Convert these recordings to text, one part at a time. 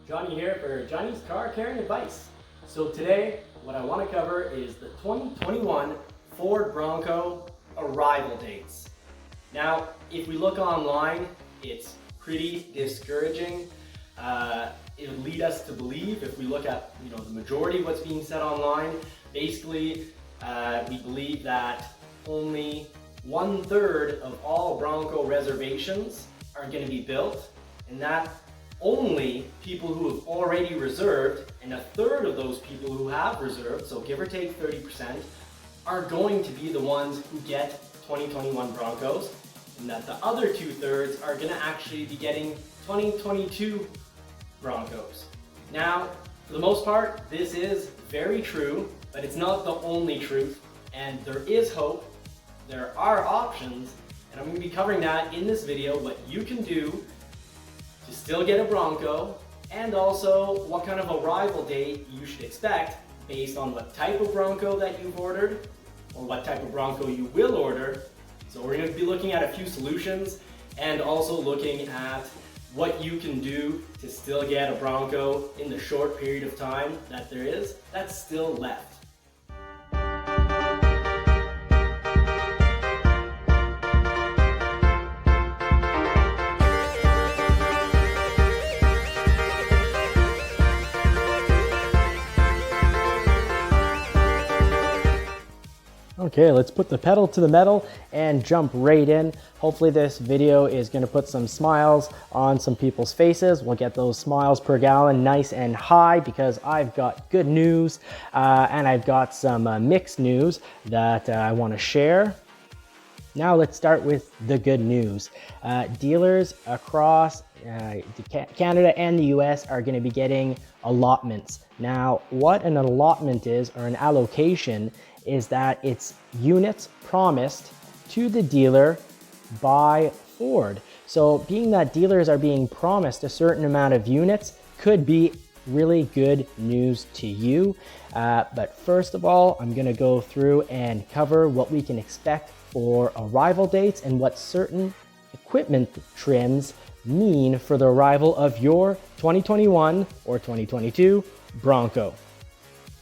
Johnny here for Johnny's Car Caring Advice. So today, what I want to cover is the 2021 Ford Bronco arrival dates. Now, if we look online, it's pretty discouraging. It would lead us to believe, if we look at the majority of what's being said online, basically we believe that only 1/3 of all Bronco reservations are going to be built, and that only people who have already reserved, and 1/3 of those people who have reserved, so give or take 30%, are going to be the ones who get 2021 Broncos, and that the other 2/3 are going to actually be getting 2022 Broncos. Now, for the most part, this is very true, but it's not the only truth, and there is hope. There are options, and I'm going to be covering that in this video, what you can do to still get a Bronco, and also what kind of arrival date you should expect based on what type of Bronco that you've ordered or what type of Bronco you will order. So we're going to be looking at a few solutions and also looking at what you can do to still get a Bronco in the short period of time that there is that's still left. Okay, let's put the pedal to the metal and jump right in. Hopefully this video is going to put some smiles on some people's faces. We'll get those smiles per gallon nice and high because I've got good news and I've got some mixed news that I want to share. Now let's start with the good news. Dealers across Canada and the US are going to be getting allotments. Now, what an allotment is, or an allocation, is that it's units promised to the dealer by Ford. So being that dealers are being promised a certain amount of units could be really good news to you. But first of all, I'm going to go through and cover what we can expect for arrival dates and what certain equipment trims mean for the arrival of your 2021 or 2022 Bronco.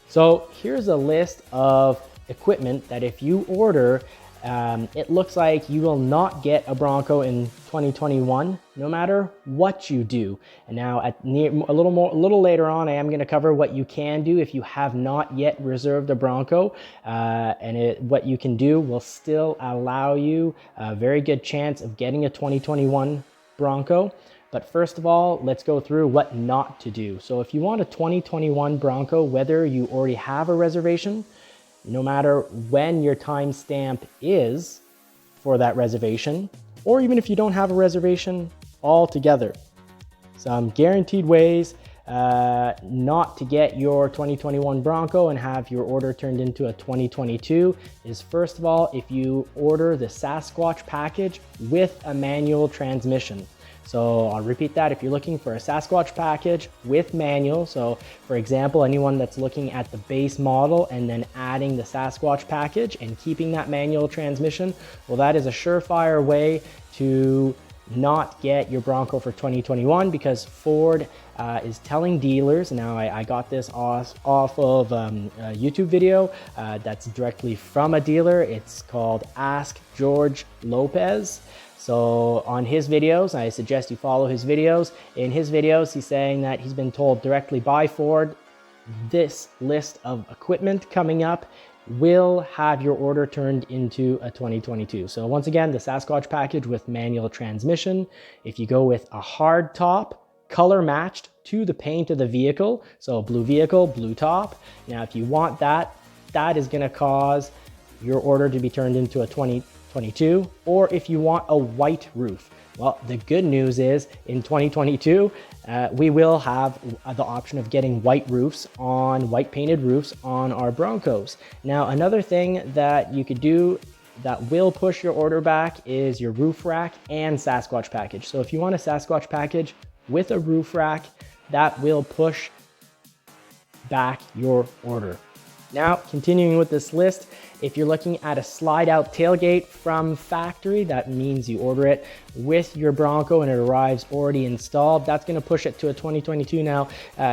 So here's a list of equipment that if you order, it looks like you will not get a Bronco in 2021 no matter what you do. And now a little later on, I am going to cover what you can do if you have not yet reserved a Bronco, what you can do will still allow you a very good chance of getting a 2021 Bronco. But first of all, let's go through what not to do. So if you want a 2021 Bronco, whether you already have a reservation, no matter when your timestamp is for that reservation, or even if you don't have a reservation altogether, some guaranteed ways not to get your 2021 Bronco and have your order turned into a 2022 is, first of all, if you order the Sasquatch package with a manual transmission. So I'll repeat that. If you're looking for a Sasquatch package with manual, so for example, anyone that's looking at the base model and then adding the Sasquatch package and keeping that manual transmission, well, that is a surefire way to not get your Bronco for 2021 because Ford is telling dealers. Now I got this off of a YouTube video that's directly from a dealer. It's called Ask George Lopez. So on his videos, I suggest you follow his videos. In his videos, he's saying that he's been told directly by Ford, this list of equipment coming up will have your order turned into a 2022. So once again, the Sasquatch package with manual transmission. If you go with a hard top, color matched to the paint of the vehicle, so blue vehicle, blue top. Now, if you want that, that is gonna cause your order to be turned into a 2022, or if you want a white roof. Well, the good news is in 2022, we will have the option of getting white painted roofs on our Broncos. Now, another thing that you could do that will push your order back is your roof rack and Sasquatch package. So if you want a Sasquatch package with a roof rack, that will push back your order. Now, continuing with this list, if you're looking at a slide out tailgate from factory, that means you order it with your Bronco and it arrives already installed. That's going to push it to a 2022 now.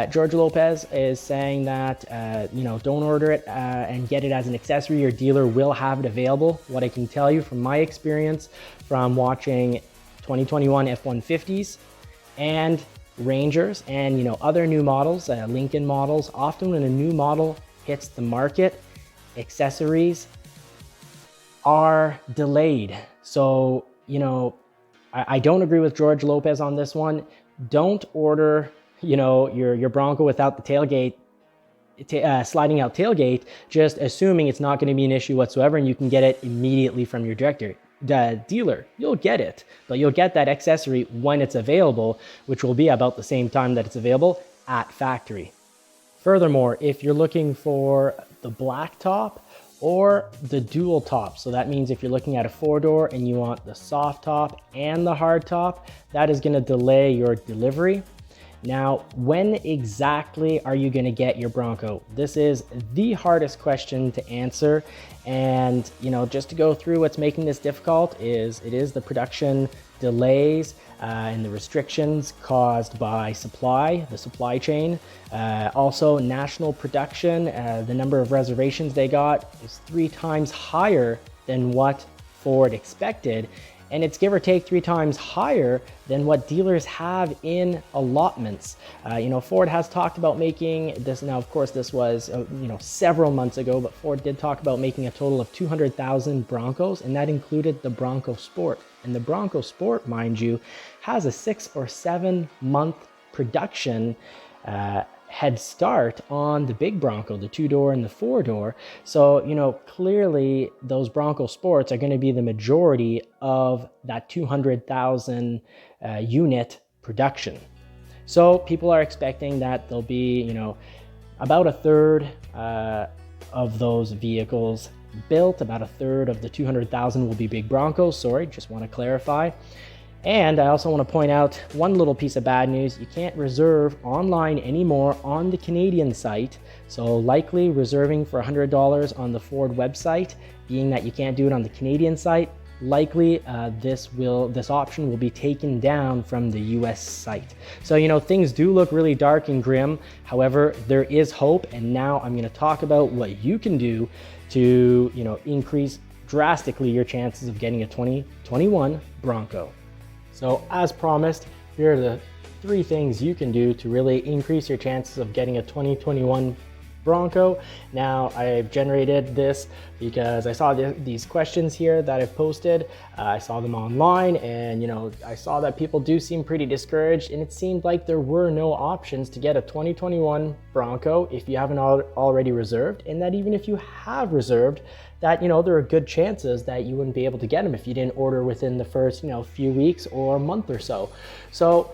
George Lopez is saying that, don't order it and get it as an accessory. Your dealer will have it available. What I can tell you from my experience from watching 2021 F-150s and Rangers and, other new models, Lincoln models, often when a new model hits the market, accessories are delayed. So, I don't agree with George Lopez on this one. Don't order, your Bronco without the tailgate, sliding out tailgate, just assuming it's not going to be an issue whatsoever and you can get it immediately from your dealer. You'll get it, but you'll get that accessory when it's available, which will be about the same time that it's available at factory. Furthermore, if you're looking for the black top or the dual top, so that means if you're looking at a 4-door and you want the soft top and the hard top, that is going to delay your delivery. Now, when exactly are you going to get your Bronco? This is the hardest question to answer. And, just to go through what's making this difficult is the production delays and the restrictions caused by the supply chain. Also, national production, the number of reservations they got is 3 times higher than what Ford expected. And it's give or take 3 times higher than what dealers have in allotments. Ford has talked about making this. Now, of course, this was, several months ago, but Ford did talk about making a total of 200,000 Broncos, and that included the Bronco Sport. And the Bronco Sport, mind you, has a 6 or 7 month production head start on the big Bronco, the 2-door and the 4-door. So, clearly those Bronco Sports are going to be the majority of that 200,000 unit production. So people are expecting that there'll be, about a third of those vehicles built. About a third of the 200,000 will be big Broncos. Sorry, just want to clarify. And I also want to point out one little piece of bad news. You can't reserve online anymore on the Canadian site. So likely reserving for $100 on the Ford website, being that you can't do it on the Canadian site, likely this option will be taken down from the US site. So, things do look really dark and grim. However, there is hope. And now I'm going to talk about what you can do to, increase drastically your chances of getting a 2021 Bronco. So as promised, here are the 3 things you can do to really increase your chances of getting a 2021 Bronco. Now, I've generated this because I saw these questions here that I've posted. I saw them online and, I saw that people do seem pretty discouraged, and it seemed like there were no options to get a 2021 Bronco if you haven't already reserved, and that even if you have reserved, that, there are good chances that you wouldn't be able to get them if you didn't order within the first, few weeks or month or so. So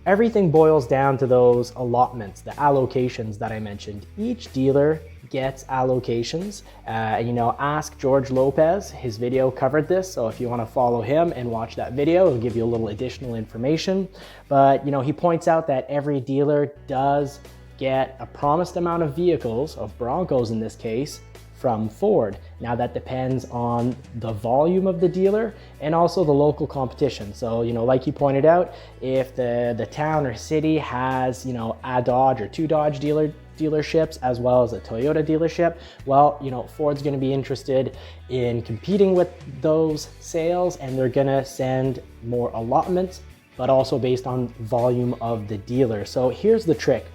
everything boils down to those allotments, the allocations that I mentioned. Each dealer gets allocations. Ask George Lopez. His video covered this, so if you want to follow him and watch that video, it'll give you a little additional information. But, he points out that every dealer does get a promised amount of vehicles, of Broncos in this case, from Ford. Now that depends on the volume of the dealer and also the local competition. So, like you pointed out, if the town or city has, a Dodge or 2 Dodge dealerships as well as a Toyota dealership, well, Ford's going to be interested in competing with those sales, and they're going to send more allotments, but also based on volume of the dealer. So here's the trick.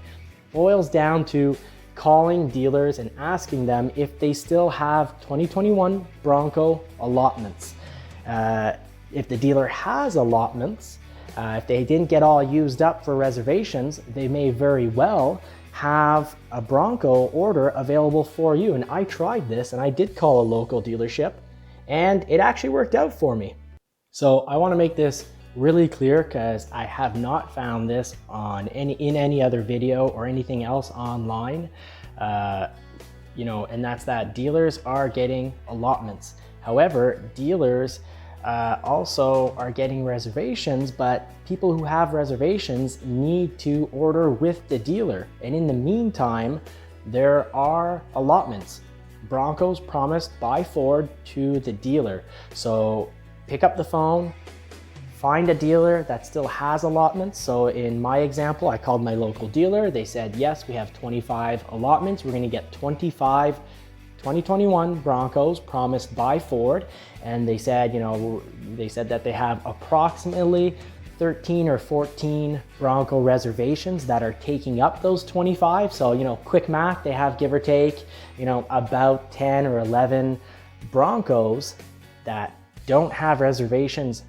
Boils down to calling dealers and asking them if they still have 2021 Bronco allotments. If the dealer has allotments, if they didn't get all used up for reservations, they may very well have a Bronco order available for you. And I tried this, and I did call a local dealership, and it actually worked out for me. So I want to make this really clear because I have not found this in any other video or anything else online. And that's that dealers are getting allotments. However, dealers also are getting reservations, but people who have reservations need to order with the dealer. And in the meantime, there are allotments, Broncos promised by Ford to the dealer. So pick up the phone, find a dealer that still has allotments. So in my example, I called my local dealer. They said, yes, we have 25 allotments. We're gonna get 25 2021 Broncos promised by Ford. And they said, they said that they have approximately 13 or 14 Bronco reservations that are taking up those 25. So, quick math, they have, give or take, about 10 or 11 Broncos that don't have reservations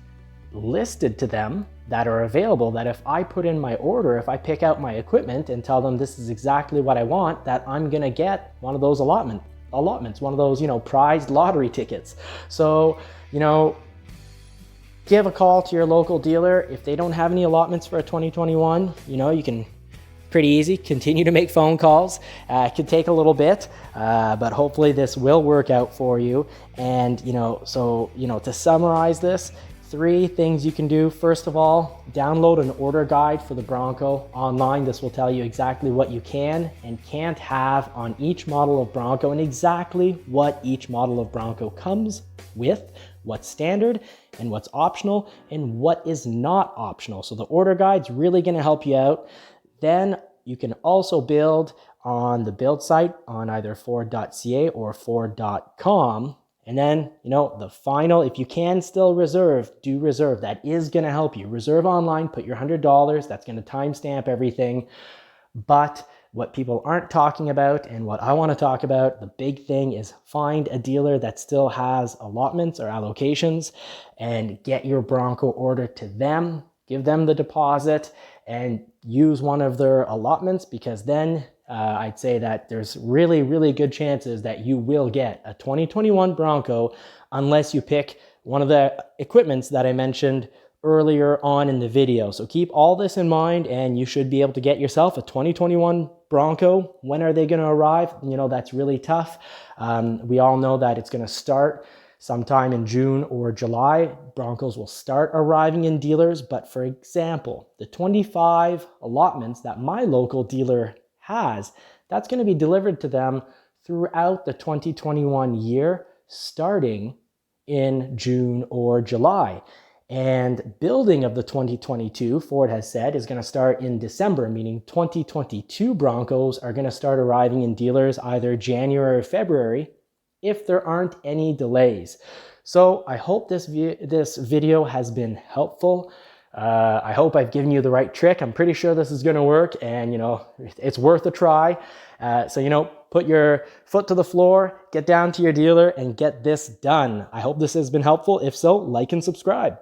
listed to them that are available, that if I put in my order, if I pick out my equipment and tell them this is exactly what I want, that I'm gonna get one of those allotments, one of those, prized lottery tickets. So, give a call to your local dealer. If they don't have any allotments for a 2021, you can, pretty easy, continue to make phone calls. It could take a little bit, but hopefully this will work out for you. And, to summarize this, 3 things you can do. First of all, download an order guide for the Bronco online. This will tell you exactly what you can and can't have on each model of Bronco and exactly what each model of Bronco comes with, what's standard and what's optional and what is not optional. So the order guide's really going to help you out. Then you can also build on the build site on either Ford.ca or Ford.com. And then, the final, if you can still reserve, do reserve. That is going to help you. Reserve online, put your $100. That's going to timestamp everything. But what people aren't talking about and what I want to talk about, the big thing is find a dealer that still has allotments or allocations and get your Bronco order to them. Give them the deposit and use one of their allotments, because then I'd say that there's really, really good chances that you will get a 2021 Bronco unless you pick one of the equipments that I mentioned earlier on in the video. So keep all this in mind and you should be able to get yourself a 2021 Bronco. When are they going to arrive? That's really tough. We all know that it's going to start sometime in June or July. Broncos will start arriving in dealers. But for example, the 25 allotments that my local dealer has, that's going to be delivered to them throughout the 2021 year, starting in June or July. And building of the 2022, Ford has said, is going to start in December, meaning 2022 Broncos are going to start arriving in dealers either January or February, if there aren't any delays. So I hope this video has been helpful. I hope I've given you the right trick. I'm pretty sure this is going to work, and it's worth a try. So put your foot to the floor, get down to your dealer and get this done. I hope this has been helpful. If so, like and subscribe.